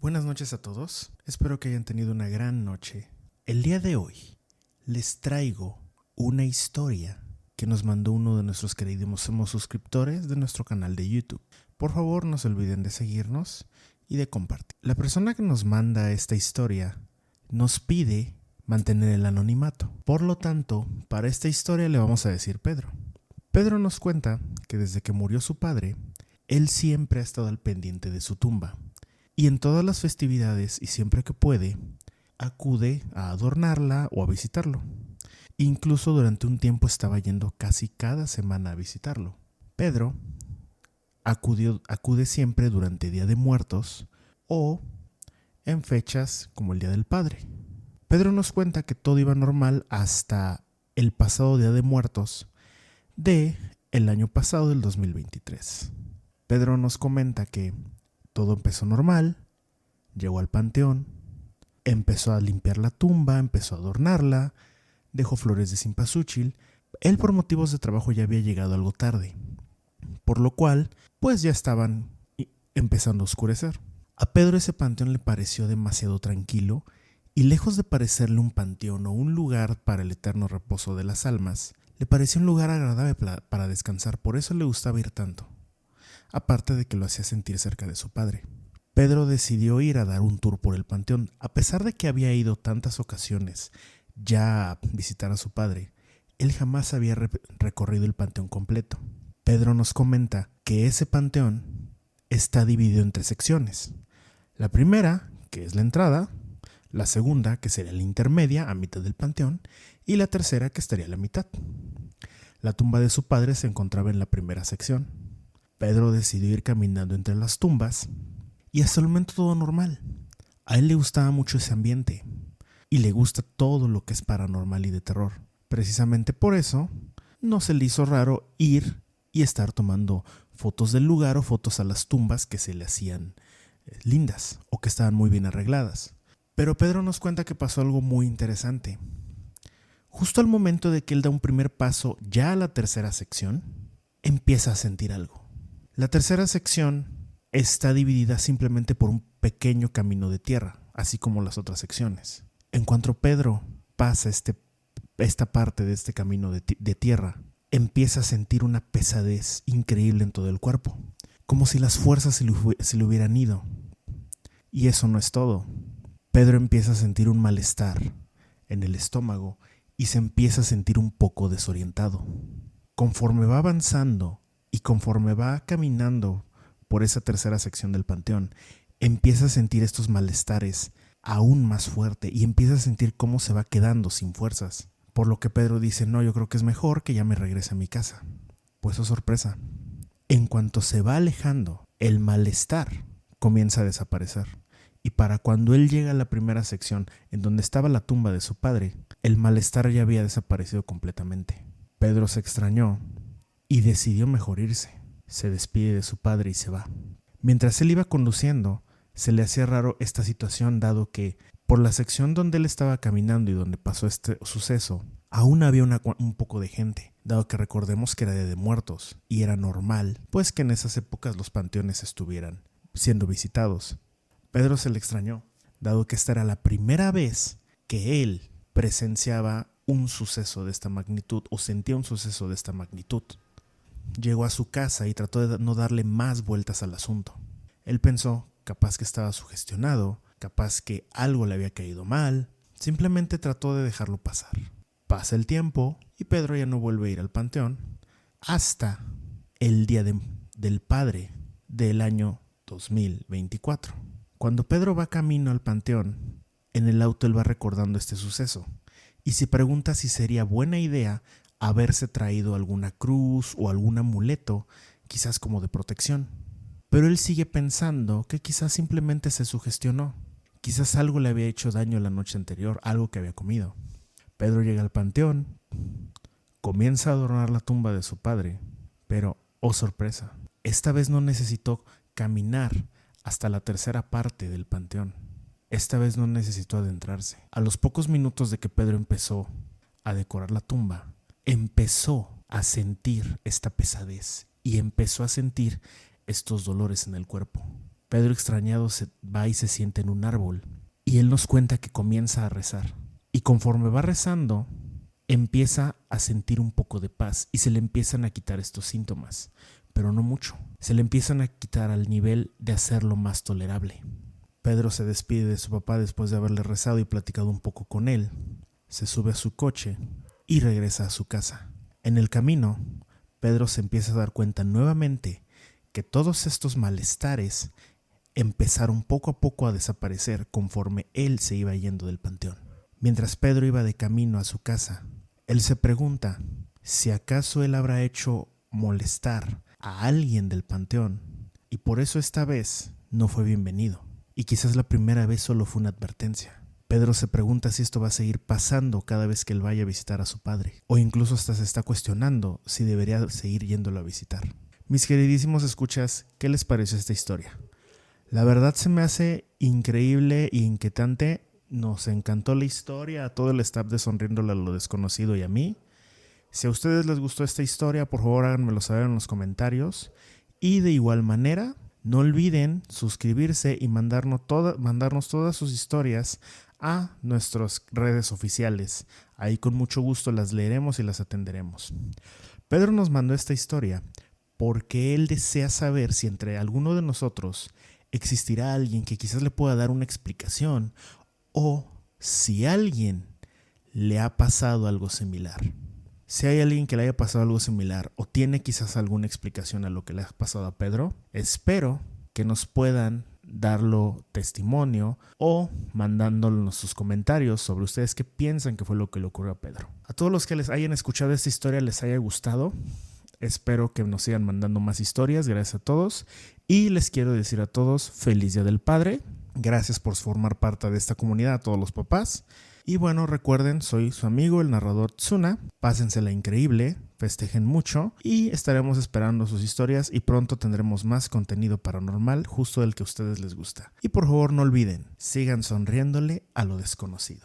Buenas noches a todos, espero que hayan tenido una gran noche. El día de hoy les traigo una historia que nos mandó uno de nuestros queridísimos suscriptores de nuestro canal de YouTube. Por favor, no se olviden de seguirnos y de compartir. La persona que nos manda esta historia nos pide mantener el anonimato. Por lo tanto, para esta historia le vamos a decir Pedro. Pedro nos cuenta que desde que murió su padre, él siempre ha estado al pendiente de su tumba. Y en todas las festividades y siempre que puede, acude a adornarla o a visitarlo. Incluso durante un tiempo estaba yendo casi cada semana a visitarlo. Pedro acude siempre durante Día de Muertos o en fechas como el Día del Padre. Pedro nos cuenta que todo iba normal hasta el pasado Día de Muertos de el año pasado, del 2023. Pedro nos comenta que todo empezó normal, llegó al panteón, empezó a limpiar la tumba, empezó a adornarla, dejó flores de cempasúchil. Él por motivos de trabajo ya había llegado algo tarde, por lo cual pues ya estaban empezando a oscurecer. A Pedro ese panteón le pareció demasiado tranquilo y lejos de parecerle un panteón o un lugar para el eterno reposo de las almas, le pareció un lugar agradable para descansar, por eso le gustaba ir tanto. Aparte de que lo hacía sentir cerca de su padre. Pedro decidió ir a dar un tour por el panteón. A pesar de que había ido tantas ocasiones ya a visitar a su padre, él jamás había recorrido el panteón completo. Pedro nos comenta que ese panteón está dividido en 3 secciones. La primera, que es la entrada, la segunda, que sería la intermedia, a mitad del panteón, y la tercera, que estaría a la mitad. La tumba de su padre se encontraba en la primera sección. Pedro decidió ir caminando entre las tumbas y hasta el momento todo normal. A él le gustaba mucho ese ambiente y le gusta todo lo que es paranormal y de terror. Precisamente por eso no se le hizo raro ir y estar tomando fotos del lugar o fotos a las tumbas que se le hacían lindas o que estaban muy bien arregladas. Pero Pedro nos cuenta que pasó algo muy interesante. Justo al momento de que él da un primer paso ya a la tercera sección, empieza a sentir algo. La tercera sección está dividida simplemente por un pequeño camino de tierra, así como las otras secciones. En cuanto Pedro pasa esta parte de este camino de tierra, empieza a sentir una pesadez increíble en todo el cuerpo, como si las fuerzas se le hubieran ido. Y eso no es todo. Pedro empieza a sentir un malestar en el estómago y se empieza a sentir un poco desorientado. Conforme va avanzando y conforme va caminando por esa tercera sección del panteón, empieza a sentir estos malestares aún más fuerte y empieza a sentir cómo se va quedando sin fuerzas. Por lo que Pedro dice, no, yo creo que es mejor que ya me regrese a mi casa. Pues, oh sorpresa, en cuanto se va alejando, el malestar comienza a desaparecer. Y para cuando él llega a la primera sección, en donde estaba la tumba de su padre, el malestar ya había desaparecido completamente. Pedro se extrañó y decidió mejor irse. Se despide de su padre y se va. Mientras él iba conduciendo, se le hacía raro esta situación, dado que por la sección donde él estaba caminando y donde pasó este suceso, aún había un poco de gente, dado que recordemos que era Día de Muertos y era normal, pues que en esas épocas los panteones estuvieran siendo visitados. Pedro se le extrañó, dado que esta era la primera vez que él presenciaba un suceso de esta magnitud o sentía un suceso de esta magnitud. Llegó a su casa y trató de no darle más vueltas al asunto. Él pensó, capaz que estaba sugestionado, capaz que algo le había caído mal, simplemente trató de dejarlo pasar. Pasa el tiempo y Pedro ya no vuelve a ir al panteón hasta el Día del Padre del año 2024. Cuando Pedro va camino al panteón, en el auto él va recordando este suceso y se pregunta si sería buena idea haberse traído alguna cruz o algún amuleto, quizás como de protección. Pero él sigue pensando que quizás simplemente se sugestionó. Quizás algo le había hecho daño la noche anterior, algo que había comido. Pedro llega al panteón, comienza a adornar la tumba de su padre, pero, oh sorpresa, esta vez no necesitó caminar hasta la tercera parte del panteón. Esta vez no necesitó adentrarse. A los pocos minutos de que Pedro empezó a decorar la tumba, empezó a sentir esta pesadez y empezó a sentir estos dolores en el cuerpo. Pedro extrañado se va y se sienta en un árbol y él nos cuenta que comienza a rezar. Y conforme va rezando, empieza a sentir un poco de paz y se le empiezan a quitar estos síntomas, pero no mucho. Se le empiezan a quitar al nivel de hacerlo más tolerable. Pedro se despide de su papá después de haberle rezado y platicado un poco con él. Se sube a su coche y regresa a su casa. En el camino, Pedro se empieza a dar cuenta nuevamente que todos estos malestares empezaron poco a poco a desaparecer conforme él se iba yendo del panteón. Mientras Pedro iba de camino a su casa, él se pregunta si acaso él habrá hecho molestar a alguien del panteón y por eso esta vez no fue bienvenido. Y quizás la primera vez solo fue una advertencia. Pedro se pregunta si esto va a seguir pasando cada vez que él vaya a visitar a su padre, o incluso hasta se está cuestionando si debería seguir yéndolo a visitar. Mis queridísimos escuchas, ¿qué les pareció esta historia? La verdad se me hace increíble e inquietante. Nos encantó la historia, a todo el staff de Sonriéndole a lo Desconocido y a mí. Si a ustedes les gustó esta historia, por favor háganmelo saber en los comentarios. Y de igual manera, no olviden suscribirse y mandarnos todas sus historias a nuestras redes oficiales. Ahí con mucho gusto las leeremos y las atenderemos. Pedro nos mandó esta historia porque él desea saber si entre alguno de nosotros existirá alguien que quizás le pueda dar una explicación o si a alguien le ha pasado algo similar. Si hay alguien que le haya pasado algo similar o tiene quizás alguna explicación a lo que le ha pasado a Pedro, espero que nos puedan darlo testimonio o mandándonos sus comentarios sobre ustedes qué piensan que fue lo que le ocurrió a Pedro. A todos los que les hayan escuchado esta historia les haya gustado. Espero que nos sigan mandando más historias. Gracias a todos. Y les quiero decir a todos, feliz Día del Padre. Gracias por formar parte de esta comunidad, a todos los papás. Y bueno, recuerden, soy su amigo, el narrador Tsuna. Pásensela increíble, festejen mucho y estaremos esperando sus historias y pronto tendremos más contenido paranormal justo del que a ustedes les gusta. Y por favor no olviden, sigan sonriéndole a lo desconocido.